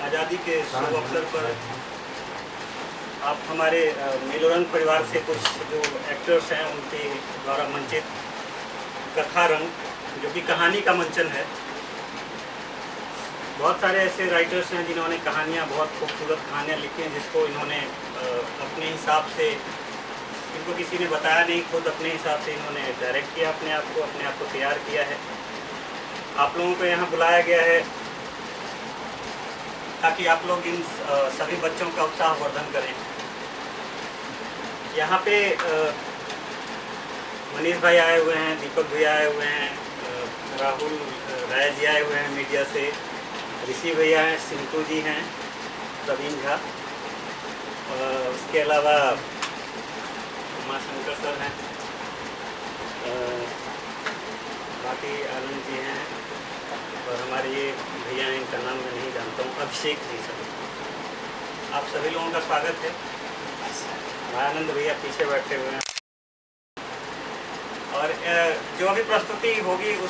आज़ादी के शुभ अवसर पर आप हमारे नीलोरंग परिवार से कुछ जो एक्टर्स हैं उनके द्वारा मंचित कथा रंग जो कि कहानी का मंचन है। बहुत सारे ऐसे राइटर्स हैं जिन्होंने कहानियाँ, बहुत खूबसूरत कहानियाँ लिखी हैं, जिसको इन्होंने अपने हिसाब से, इनको किसी ने बताया नहीं, खुद अपने हिसाब से इन्होंने डायरेक्ट किया, अपने आप को तैयार किया है। आप लोगों को यहाँ बुलाया गया है ताकि आप लोग इन सभी बच्चों का उत्साहवर्धन करें। यहाँ पे मनीष भाई आए हुए हैं, दीपक भैया आए हुए हैं, राहुल राय जी आए हुए हैं मीडिया से, ऋषि भैया हैं, सिंटू जी हैं, प्रवीण झा, उसके अलावा उमाशंकर सर हैं, बाकी आनंद जी हैं, और हमारे ये भैया हैं, इनका नाम मैं नहीं जानता हूँ, अभिषेक जी सर। आप सभी लोगों का स्वागत है। आनंद भैया पीछे बैठे हुए हैं। और जो अभी प्रस्तुति होगी उस